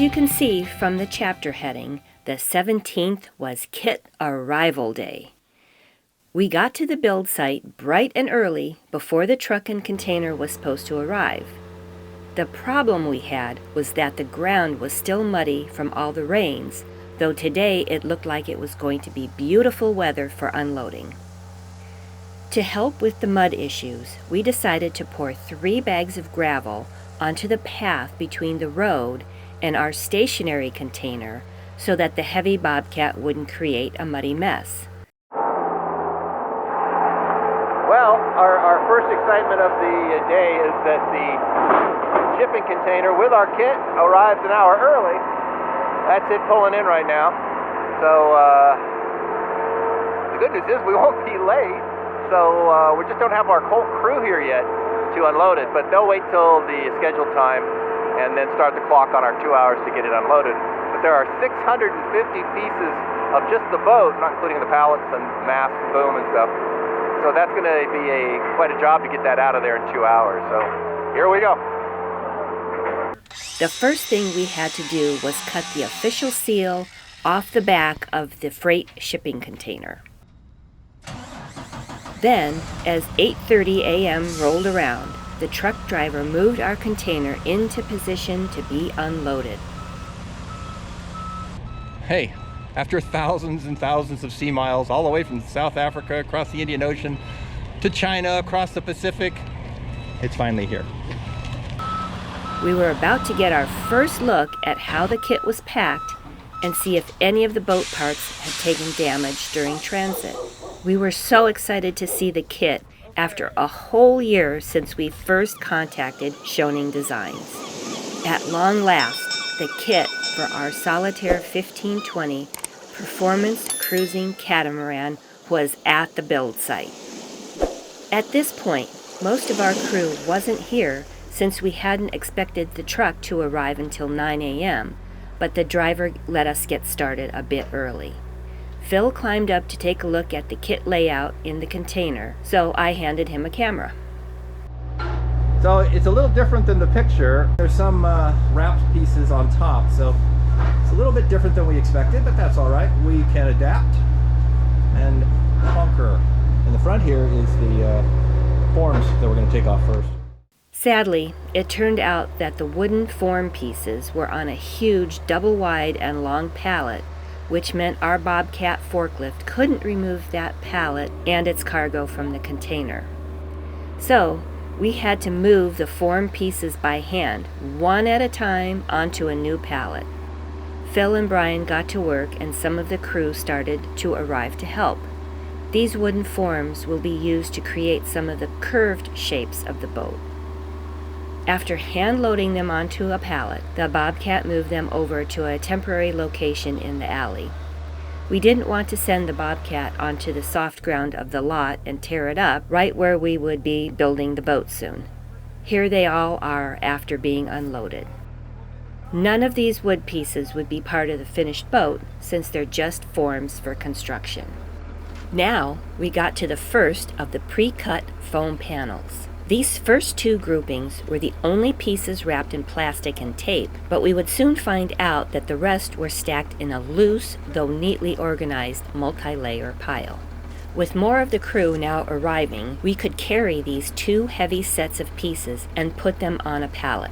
As you can see from the chapter heading, the 17th was Kit Arrival Day. We got to the build site bright and early before the truck and container was supposed to arrive. The problem we had was that the ground was still muddy from all the rains, though today it looked like it was going to be beautiful weather for unloading. To help with the mud issues, we decided to pour 3 bags of gravel onto the path between the road and our stationary container so that the heavy bobcat wouldn't create a muddy mess. Well, our first excitement of the day is that the shipping container with our kit arrives an hour early. That's it pulling in right now. So the good news is we won't be late. So we just don't have our whole crew here yet to unload it, but they'll wait till the scheduled time and then start the clock on our 2 hours to get it unloaded. But there are 650 pieces of just the boat, not including the pallets and mast, boom and stuff. So that's going to be quite a job to get that out of there in 2 hours. So here we go. The first thing we had to do was cut the official seal off the back of the freight shipping container. Then, as 8:30 a.m. rolled around, the truck driver moved our container into position to be unloaded. Hey, after thousands and thousands of sea miles, all the way from South Africa, across the Indian Ocean, to China, across the Pacific, it's finally here. We were about to get our first look at how the kit was packed and see if any of the boat parts had taken damage during transit. We were so excited to see the kit after a whole year since we first contacted Schionning Designs. At long last, the kit for our Solitaire 1520 Performance Cruising Catamaran was at the build site. At this point, most of our crew wasn't here since we hadn't expected the truck to arrive until 9 a.m., but the driver let us get started a bit early. Phil climbed up to take a look at the kit layout in the container, so I handed him a camera. So it's a little different than the picture. There's some wrapped pieces on top, so it's a little bit different than we expected, but that's all right. We can adapt and conquer. In the front here is the forms that we're going to take off first. Sadly, it turned out that the wooden form pieces were on a huge double-wide and long pallet, which meant our Bobcat forklift couldn't remove that pallet and its cargo from the container. So, we had to move the form pieces by hand, one at a time, onto a new pallet. Phil and Brian got to work and some of the crew started to arrive to help. These wooden forms will be used to create some of the curved shapes of the boat. After hand-loading them onto a pallet, the Bobcat moved them over to a temporary location in the alley. We didn't want to send the Bobcat onto the soft ground of the lot and tear it up right where we would be building the boat soon. Here they all are after being unloaded. None of these wood pieces would be part of the finished boat since they're just forms for construction. Now we got to the first of the pre-cut foam panels. These first 2 groupings were the only pieces wrapped in plastic and tape, but we would soon find out that the rest were stacked in a loose, though neatly organized, multi-layer pile. With more of the crew now arriving, we could carry these 2 heavy sets of pieces and put them on a pallet.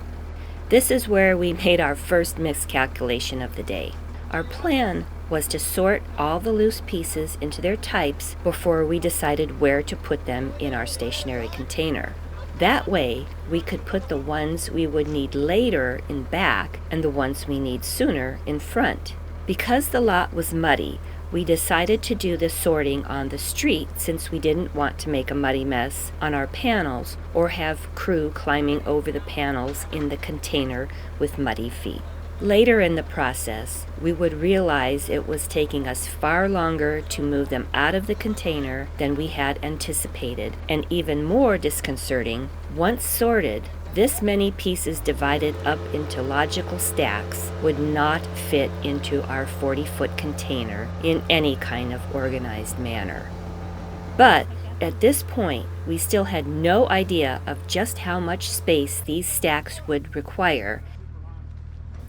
This is where we made our first miscalculation of the day. Our plan was to sort all the loose pieces into their types before we decided where to put them in our stationary container. That way, we could put the ones we would need later in back and the ones we need sooner in front. Because the lot was muddy, we decided to do the sorting on the street since we didn't want to make a muddy mess on our panels or have crew climbing over the panels in the container with muddy feet. Later in the process, we would realize it was taking us far longer to move them out of the container than we had anticipated, and even more disconcerting, once sorted, this many pieces divided up into logical stacks would not fit into our 40-foot container in any kind of organized manner. But at this point, we still had no idea of just how much space these stacks would require.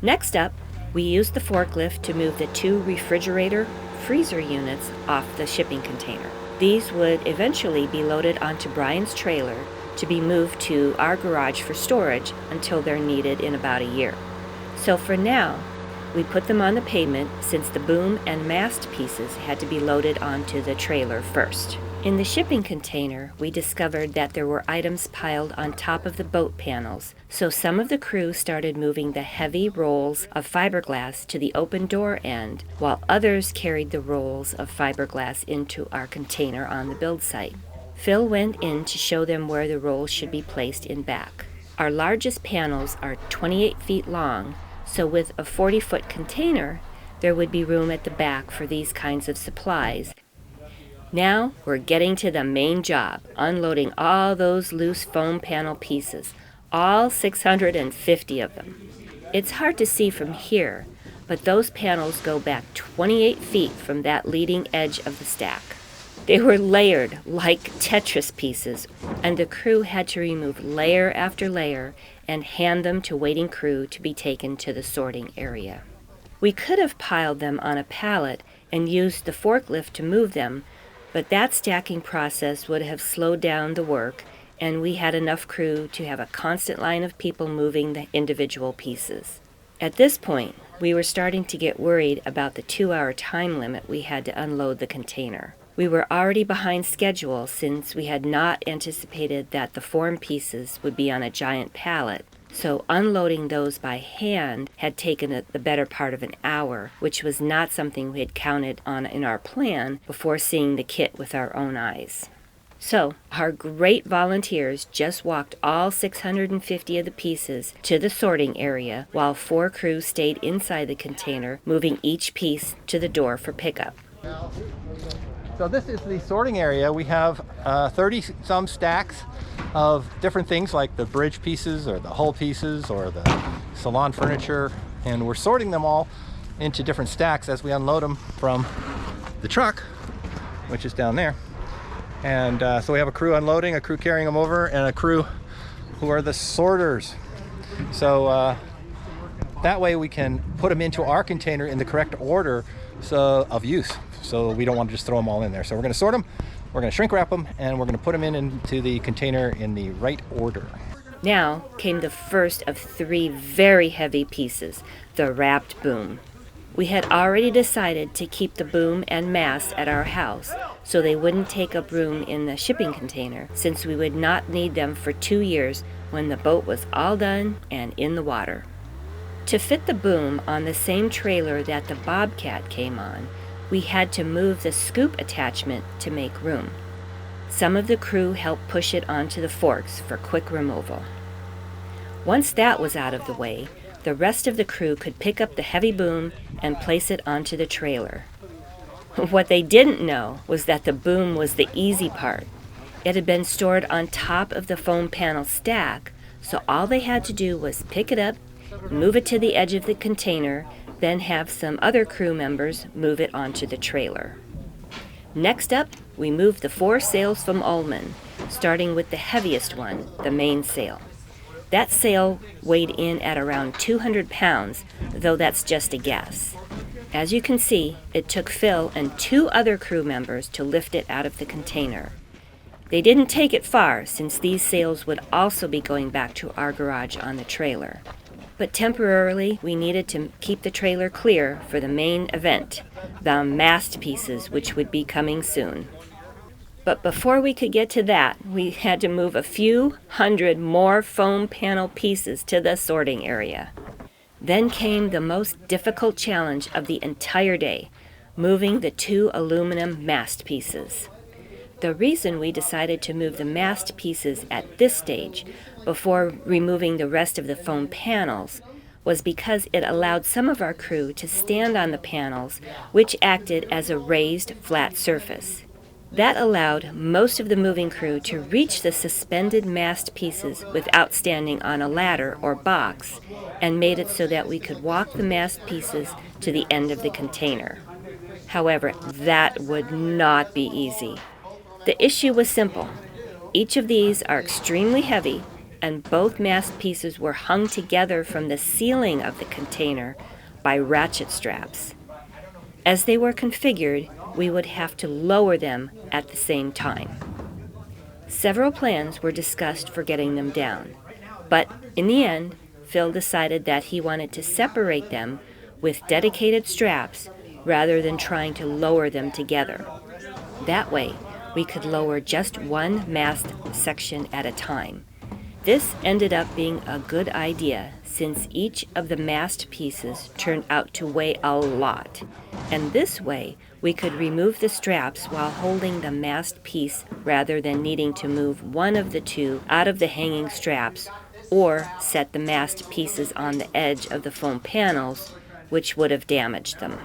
Next up, We used the forklift to move the 2 refrigerator freezer units off the shipping container. These would eventually be loaded onto Brian's trailer to be moved to our garage for storage until they're needed in about a year. So for now, we put them on the pavement since the boom and mast pieces had to be loaded onto the trailer first. In the shipping container, we discovered that there were items piled on top of the boat panels, so some of the crew started moving the heavy rolls of fiberglass to the open door end, while others carried the rolls of fiberglass into our container on the build site. Phil went in to show them where the rolls should be placed in back. Our largest panels are 28 feet long, so with a 40-foot container, there would be room at the back for these kinds of supplies. Now we're getting to the main job, unloading all those loose foam panel pieces, all 650 of them. It's hard to see from here, but those panels go back 28 feet from that leading edge of the stack. They were layered like Tetris pieces, and the crew had to remove layer after layer and hand them to waiting crew to be taken to the sorting area. We could have piled them on a pallet and used the forklift to move them, but that stacking process would have slowed down the work, and we had enough crew to have a constant line of people moving the individual pieces. At this point, we were starting to get worried about the 2-hour time limit we had to unload the container. We were already behind schedule since we had not anticipated that the form pieces would be on a giant pallet, so unloading those by hand had taken the better part of an hour, which was not something we had counted on in our plan before seeing the kit with our own eyes. So, our great volunteers just walked all 650 of the pieces to the sorting area while 4 crews stayed inside the container, moving each piece to the door for pickup. So this is the sorting area. We have 30-some stacks of different things like the bridge pieces or the hull pieces or the salon furniture, and we're sorting them all into different stacks as we unload them from the truck, which is down there. And so we have a crew unloading, a crew carrying them over, and a crew who are the sorters. So that way we can put them into our container in the correct order of use. So we don't want to just throw them all in there. So we're going to sort them, we're going to shrink wrap them, and we're going to put them into the container in the right order. Now came the first of 3 very heavy pieces, the wrapped boom. We had already decided to keep the boom and mast at our house so they wouldn't take up room in the shipping container, since we would not need them for 2 years when the boat was all done and in the water. To fit the boom on the same trailer that the Bobcat came on, we had to move the scoop attachment to make room. Some of the crew helped push it onto the forks for quick removal. Once that was out of the way, the rest of the crew could pick up the heavy boom and place it onto the trailer. What they didn't know was that the boom was the easy part. It had been stored on top of the foam panel stack, so all they had to do was pick it up, move it to the edge of the container, then have some other crew members move it onto the trailer. Next up, we moved the 4 sails from Ullman, starting with the heaviest one, the mainsail. That sail weighed in at around 200 pounds, though that's just a guess. As you can see, it took Phil and 2 other crew members to lift it out of the container. They didn't take it far, since these sails would also be going back to our garage on the trailer. But temporarily, we needed to keep the trailer clear for the main event, the mast pieces, which would be coming soon. But before we could get to that, we had to move a few hundred more foam panel pieces to the sorting area. Then came the most difficult challenge of the entire day, moving the 2 aluminum mast pieces. The reason we decided to move the mast pieces at this stage, before removing the rest of the foam panels, was because it allowed some of our crew to stand on the panels, which acted as a raised, flat surface. That allowed most of the moving crew to reach the suspended mast pieces without standing on a ladder or box, and made it so that we could walk the mast pieces to the end of the container. However, that would not be easy. The issue was simple. Each of these are extremely heavy, and both mast pieces were hung together from the ceiling of the container, by ratchet straps. As they were configured, we would have to lower them at the same time. Several plans were discussed for getting them down, but in the end, Phil decided that he wanted to separate them with dedicated straps rather than trying to lower them together. That way, we could lower just one mast section at a time. This ended up being a good idea since each of the mast pieces turned out to weigh a lot, and this way we could remove the straps while holding the mast piece rather than needing to move one of the two out of the hanging straps or set the mast pieces on the edge of the foam panels, which would have damaged them.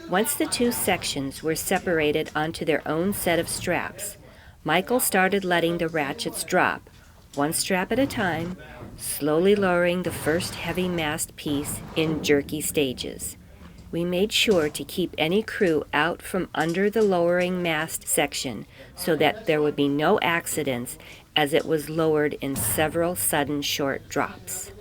Once the two sections were separated onto their own set of straps, Michael started letting the ratchets drop, one strap at a time, slowly lowering the first heavy mast piece in jerky stages. We made sure to keep any crew out from under the lowering mast section so that there would be no accidents as it was lowered in several sudden short drops.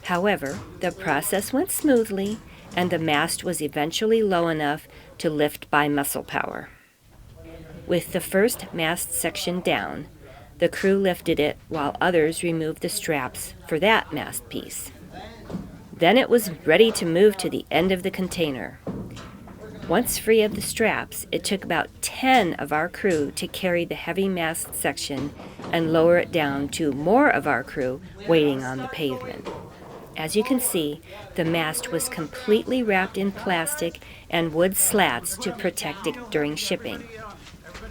However, the process went smoothly and the mast was eventually low enough to lift by muscle power. With the first mast section down, the crew lifted it while others removed the straps for that mast piece. Then it was ready to move to the end of the container. Once free of the straps, it took about 10 of our crew to carry the heavy mast section and lower it down to more of our crew waiting on the pavement. As you can see, the mast was completely wrapped in plastic and wood slats to protect it during shipping.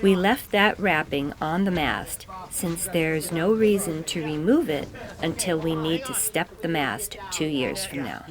We left that wrapping on the mast since there's no reason to remove it until we need to step the mast 2 years from now.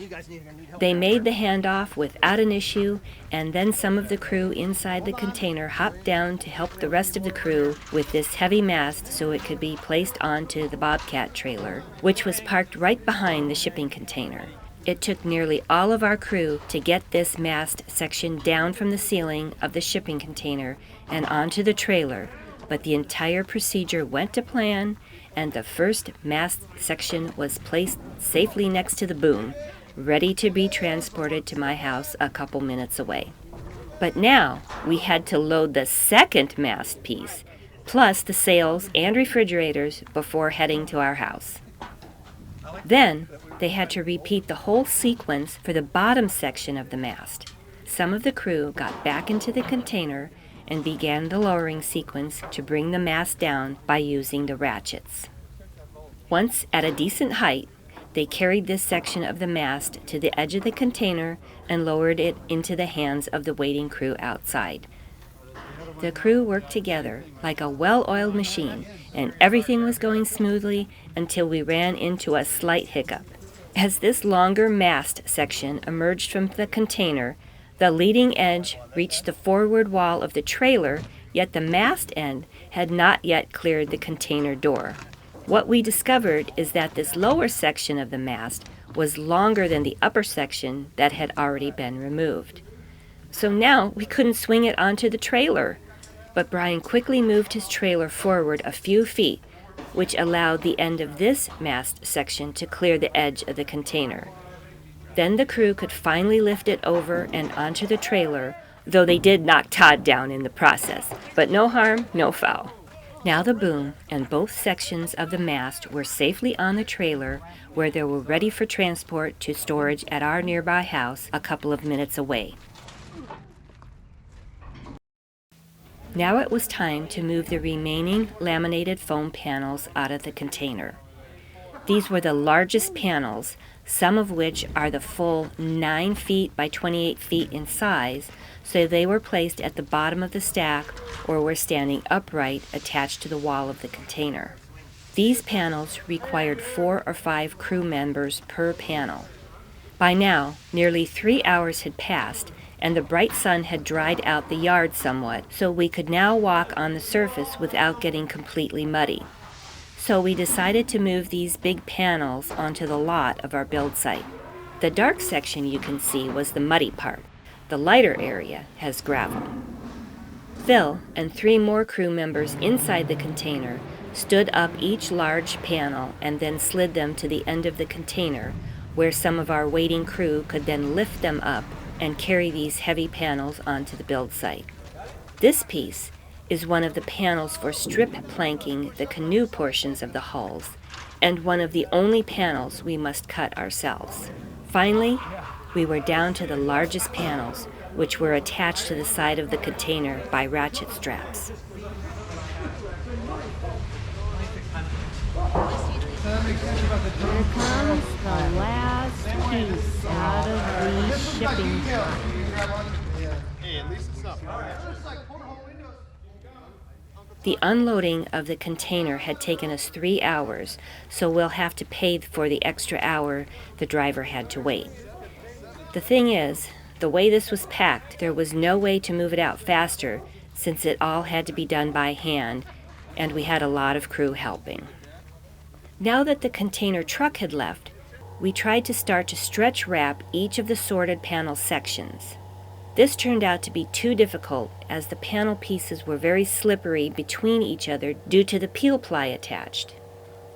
They made the handoff without an issue, and then some of the crew inside the container hopped down to help the rest of the crew with this heavy mast so it could be placed onto the Bobcat trailer, which was parked right behind the shipping container. It took nearly all of our crew to get this mast section down from the ceiling of the shipping container and onto the trailer, but the entire procedure went to plan, and the first mast section was placed safely next to the boom, ready to be transported to my house a couple minutes away. But now we had to load the second mast piece, plus the sails and refrigerators before heading to our house. Then they had to repeat the whole sequence for the bottom section of the mast. Some of the crew got back into the container and began the lowering sequence to bring the mast down by using the ratchets. Once at a decent height, they carried this section of the mast to the edge of the container and lowered it into the hands of the waiting crew outside. The crew worked together like a well-oiled machine, and everything was going smoothly until we ran into a slight hiccup. As this longer mast section emerged from the container, the leading edge reached the forward wall of the trailer, yet the mast end had not yet cleared the container door. What we discovered is that this lower section of the mast was longer than the upper section that had already been removed. So now we couldn't swing it onto the trailer. But Brian quickly moved his trailer forward a few feet, which allowed the end of this mast section to clear the edge of the container. Then the crew could finally lift it over and onto the trailer, though they did knock Todd down in the process. But no harm, no foul. Now the boom and both sections of the mast were safely on the trailer, where they were ready for transport to storage at our nearby house a couple of minutes away. Now it was time to move the remaining laminated foam panels out of the container. These were the largest panels, some of which are the full 9 feet by 28 feet in size, so they were placed at the bottom of the stack or were standing upright attached to the wall of the container. These panels required 4 or 5 crew members per panel. By now, nearly 3 hours had passed, and the bright sun had dried out the yard somewhat, so we could now walk on the surface without getting completely muddy. So we decided to move these big panels onto the lot of our build site. The dark section you can see was the muddy part. The lighter area has gravel. Phil and 3 more crew members inside the container stood up each large panel and then slid them to the end of the container, where some of our waiting crew could then lift them up and carry these heavy panels onto the build site. This piece is one of the panels for strip planking the canoe portions of the hulls, and one of the only panels we must cut ourselves. Finally, we were down to the largest panels, which were attached to the side of the container by ratchet straps. Here comes the last piece out of the shipping truck. The unloading of the container had taken us 3 hours, so we'll have to pay for the extra hour the driver had to wait. The thing is, the way this was packed, there was no way to move it out faster since it all had to be done by hand, and we had a lot of crew helping. Now that the container truck had left, we tried to start to stretch wrap each of the sorted panel sections. This turned out to be too difficult as the panel pieces were very slippery between each other due to the peel ply attached.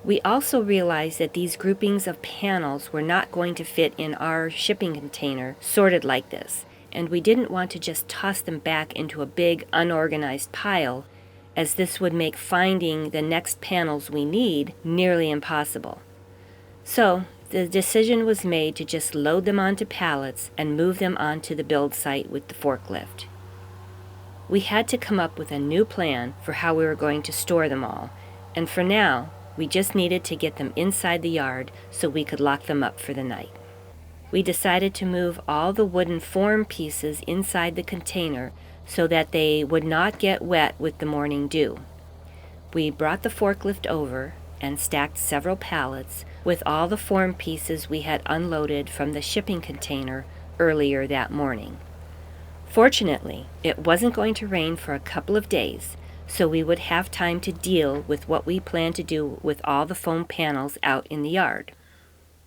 We also realized that these groupings of panels were not going to fit in our shipping container sorted like this, and we didn't want to just toss them back into a big unorganized pile, as this would make finding the next panels we need nearly impossible. So the decision was made to just load them onto pallets and move them onto the build site with the forklift. We had to come up with a new plan for how we were going to store them all, and for now, we just needed to get them inside the yard so we could lock them up for the night. We decided to move all the wooden form pieces inside the container so that they would not get wet with the morning dew. We brought the forklift over and stacked several pallets with all the form pieces we had unloaded from the shipping container earlier that morning. Fortunately, it wasn't going to rain for a couple of days, so we would have time to deal with what we planned to do with all the foam panels out in the yard.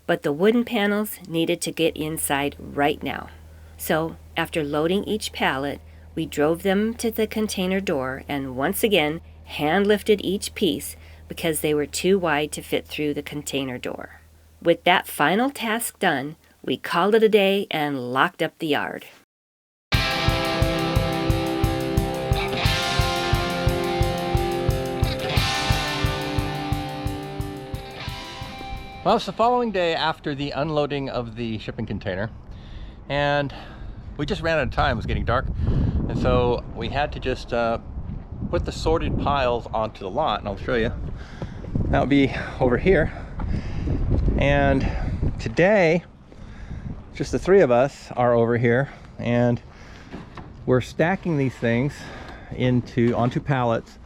But the wooden panels needed to get inside right now. So, after loading each pallet, we drove them to the container door and once again hand-lifted each piece because they were too wide to fit through the container door. With that final task done, we called it a day and locked up the yard. Well, it's the following day after the unloading of the shipping container, and we just ran out of time. It was getting dark, and so we had to just put the sorted piles onto the lot, and I'll show you. That would be over here. And today, just the three of us are over here, and we're stacking these things onto pallets,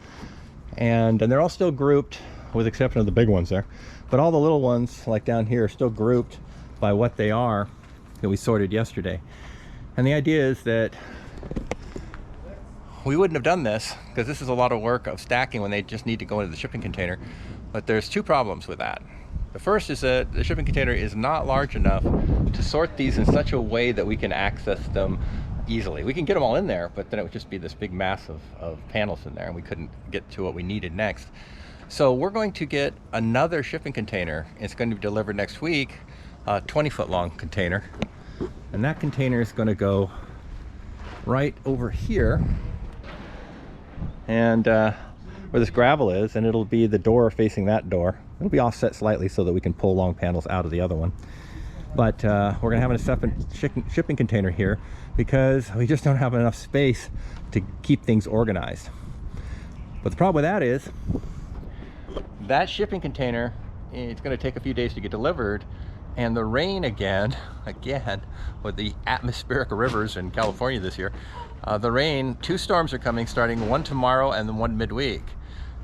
and they're all still grouped, with the exception of the big ones there. But all the little ones, like down here, are still grouped by what they are that we sorted yesterday. And the idea is that we wouldn't have done this, because this is a lot of work of stacking when they just need to go into the shipping container. But there's two problems with that. The first is that the shipping container is not large enough to sort these in such a way that we can access them easily. We can get them all in there, but then it would just be this big mass of panels in there, and we couldn't get to what we needed next. So we're going to get another shipping container. It's going to be delivered next week, a 20-foot long container. And that container is going to go right over here, and where this gravel is, and it'll be the door facing that door. It'll be offset slightly so that we can pull long panels out of the other one. But we're going to have a separate shipping container here because we just don't have enough space to keep things organized. But the problem with that is that shipping container, it's going to take a few days to get delivered, and the rain again with the atmospheric rivers in California this year, the rain, 2 storms are coming, starting one tomorrow and then one midweek.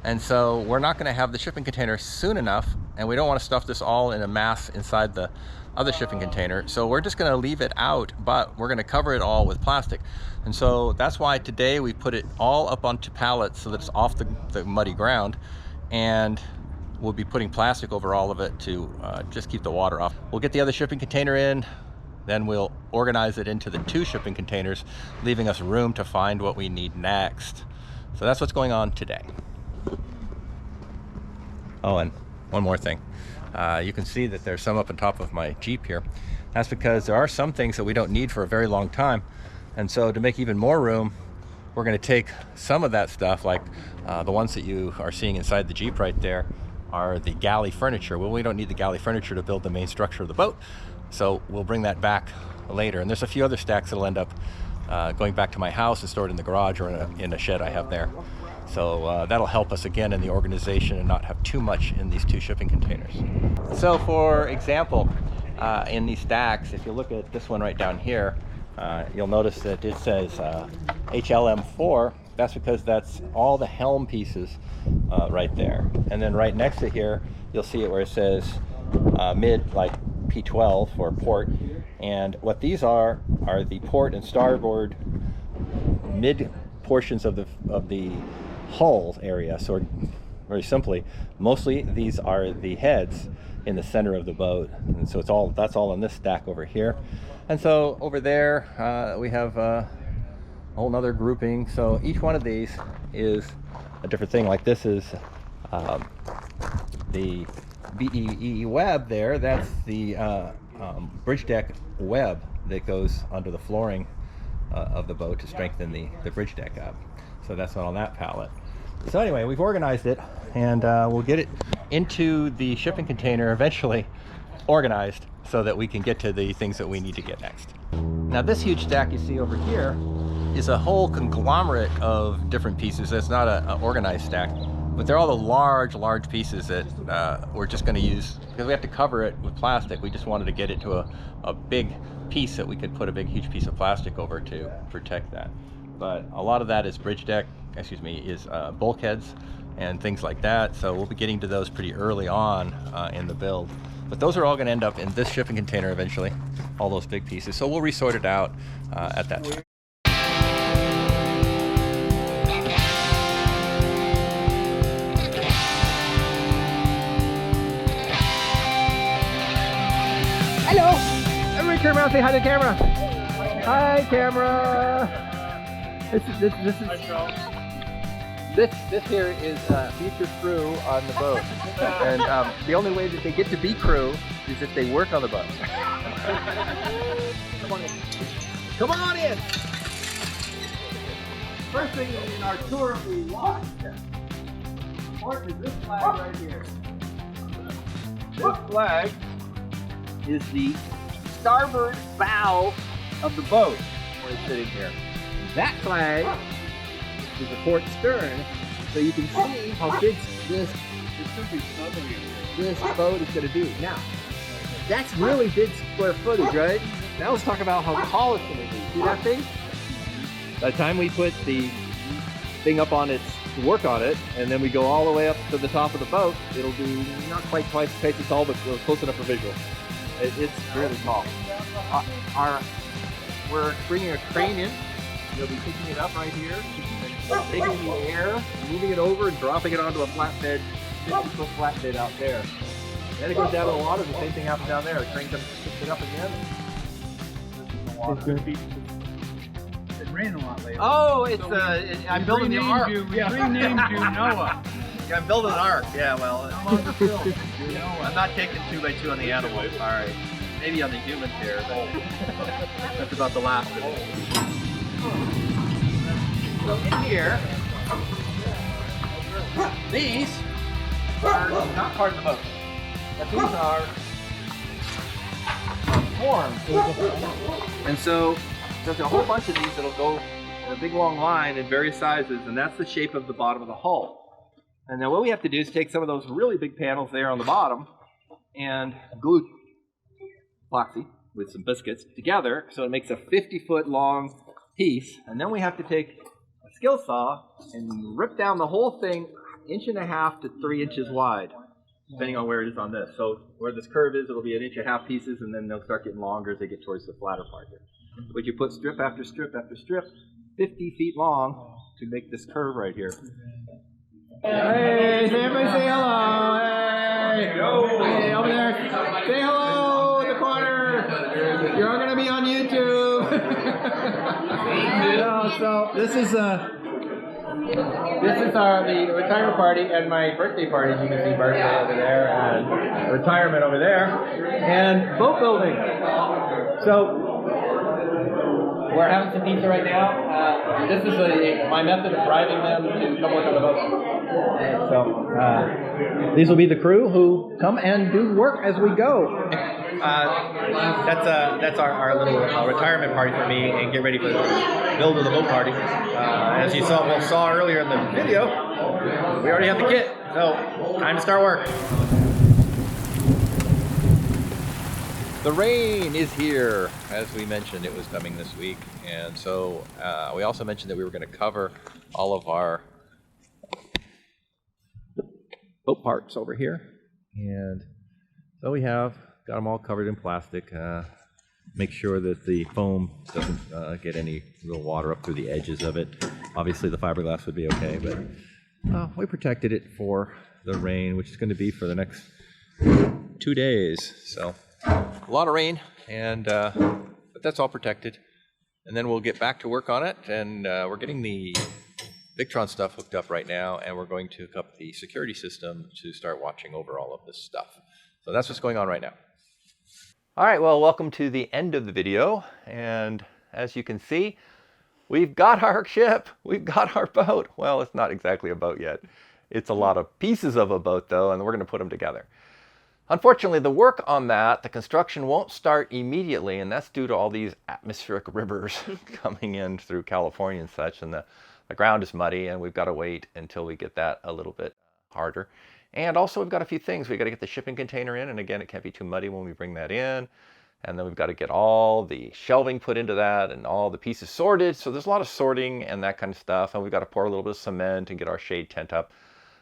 And so we're not going to have the shipping container soon enough, and we don't want to stuff this all in a mass inside the other shipping container. So we're just going to leave it out, but we're going to cover it all with plastic. And so that's why today we put it all up onto pallets so that it's off the muddy ground, and we'll be putting plastic over all of it to just keep the water off. We'll get the other shipping container in, then we'll organize it into the 2 shipping containers, leaving us room to find what we need next. So that's what's going on today. Oh, and one more thing. You can see that there's some up on top of my Jeep here. That's because there are some things that we don't need for a very long time. And so to make even more room, we're going to take some of that stuff, like the ones that you are seeing inside the Jeep right there are the galley furniture. Well, we don't need the galley furniture to build the main structure of the boat, so we'll bring that back later. And there's a few other stacks that'll end up going back to my house and stored in the garage or in a shed I have there. So that'll help us again in the organization and not have too much in these 2 shipping containers. So for example, in these stacks, if you look at this one right down here, you'll notice that it says HLM4. That's because that's all the helm pieces right there. And then right next to here, you'll see it where it says mid, like P12 or port. And what these are the port and starboard mid portions of the hull area. So very simply, mostly these are the heads in the center of the boat, and so that's all in this stack over here. And so over there we have a whole nother grouping. So each one of these is a different thing. Like this is the BEE web there. That's the bridge deck web that goes under the flooring of the boat to strengthen the bridge deck up. So that's on that pallet. So anyway, we've organized it, and we'll get it into the shipping container eventually, organized so that we can get to the things that we need to get next. Now this huge stack you see over here is a whole conglomerate of different pieces. It's not an organized stack, but they're all the large pieces that we're just going to use because we have to cover it with plastic. We just wanted to get it to a big piece that we could put a huge piece of plastic over to protect that. But a lot of that is is bulkheads and things like that. So we'll be getting to those pretty early on in the build. But those are all going to end up in this shipping container eventually, all those big pieces. So we'll resort it out at that time. Hello! Everybody turn around and say hi to the camera. Hi, camera! This here is future crew on the boat, and the only way that they get to be crew is if they work on the boat. Come on in. Come on in. First thing in our tour of the watch port is this flag right here. This flag is the starboard bow of the boat where it's sitting here. That flag is the port stern, so you can see how big this boat is going to be. Now, that's really big square footage, right? Now let's talk about how tall it's going to be. See that thing? By the time we put the thing up on its to work on it, and then we go all the way up to the top of the boat, it'll be not quite twice as tall, but close enough for visual. It's really tall. We're bringing a crane in. You'll be picking it up right here, taking it in the air, moving it over and dropping it onto a flatbed, 50-foot flatbed out there. Then it goes down to the water, the same thing happens down there. The crane comes picks it up again. It rained a lot lately. Oh, it's So I'm building the ark. We renamed you Noah. I'm building an ark. Yeah, well, I'm on the field. You Noah. I'm not taking 2x2 on the animals. All right, maybe on the humans here, but that's about the last of it. So in here, these are not part of the boat, but these are forms. And so there's a whole bunch of these that'll go in a big long line in various sizes, and that's the shape of the bottom of the hull. And then what we have to do is take some of those really big panels there on the bottom and glue epoxy with some biscuits together so it makes a 50-foot long piece. And then we have to take a skill saw and rip down the whole thing 1.5 to 3 inches wide, depending on where it is on this. So where this curve is, it'll be 1.5 inch pieces, and then they'll start getting longer as they get towards the flatter part here. But you put strip after strip after strip, 50 feet long, to make this curve right here. Hey, everybody say hello. Hey, hey, over there. Say hello in the corner. You're all going to be on YouTube. So this is This is the retirement party and my birthday party. As you can see, birthday over there and retirement over there, and boat building. So we're having some pizza right now. This is my method of driving them to come work on the boat. So these will be the crew who come and do work as we go. That's our little retirement party for me, and get ready for the build of the boat party. As you saw earlier in the video, we already have the kit, so time to start work. The rain is here. As we mentioned, it was coming this week, and so we also mentioned that we were going to cover all of our boat parts over here, and so we have got them all covered in plastic. Make sure that the foam doesn't get any real water up through the edges of it. Obviously the fiberglass would be okay, but we protected it for the rain, which is going to be for the next 2 days. So a lot of rain, and but that's all protected. And then we'll get back to work on it, and we're getting the Victron stuff hooked up right now, and we're going to hook up the security system to start watching over all of this stuff. So that's what's going on right now. All right, well, welcome to the end of the video, and as you can see, we've got our ship, we've got our boat. Well, it's not exactly a boat yet. It's a lot of pieces of a boat, though, and we're going to put them together. Unfortunately, the work on that, the construction, won't start immediately, and that's due to all these atmospheric rivers coming in through California and such, and the ground is muddy, and we've got to wait until we get that a little bit harder. And also we've got a few things. We've got to get the shipping container in, and again, it can't be too muddy when we bring that in. And then we've got to get all the shelving put into that and all the pieces sorted. So there's a lot of sorting and that kind of stuff. And we've got to pour a little bit of cement and get our shade tent up.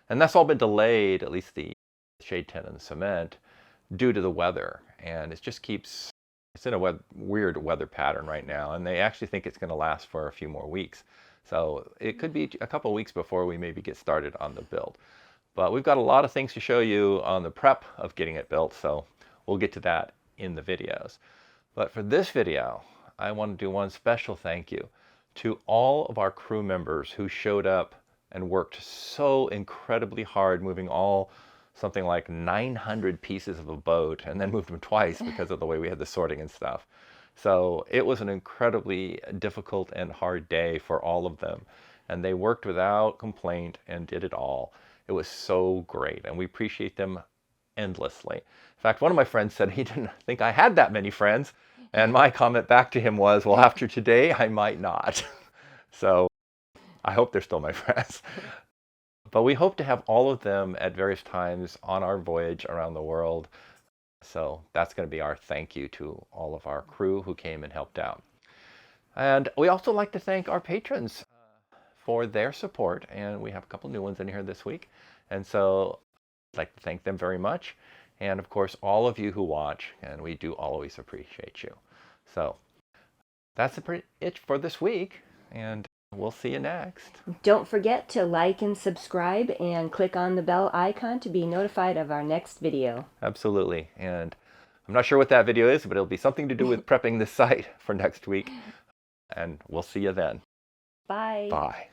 And that's all been delayed, at least the shade tent and the cement, due to the weather. And it just keeps, it's in a weird weather pattern right now. And they actually think it's going to last for a few more weeks. So it could be a couple of weeks before we maybe get started on the build. But we've got a lot of things to show you on the prep of getting it built, so we'll get to that in the videos. But for this video, I want to do one special thank you to all of our crew members who showed up and worked so incredibly hard moving something like 900 pieces of a boat, and then moved them twice because of the way we had the sorting and stuff. So it was an incredibly difficult and hard day for all of them, and they worked without complaint and did it all. It was so great, and we appreciate them endlessly. In fact, one of my friends said he didn't think I had that many friends, and my comment back to him was, well, after today, I might not. So I hope they're still my friends. But we hope to have all of them at various times on our voyage around the world. So that's going to be our thank you to all of our crew who came and helped out. And we also like to thank our patrons for their support, and we have a couple new ones in here this week, and so I'd like to thank them very much, and of course all of you who watch, and we do always appreciate you. So that's it for this week, and we'll see you next. Don't forget to like and subscribe and click on the bell icon to be notified of our next video. Absolutely, and I'm not sure what that video is, but it'll be something to do with prepping the site for next week, and we'll see you then. Bye. Bye.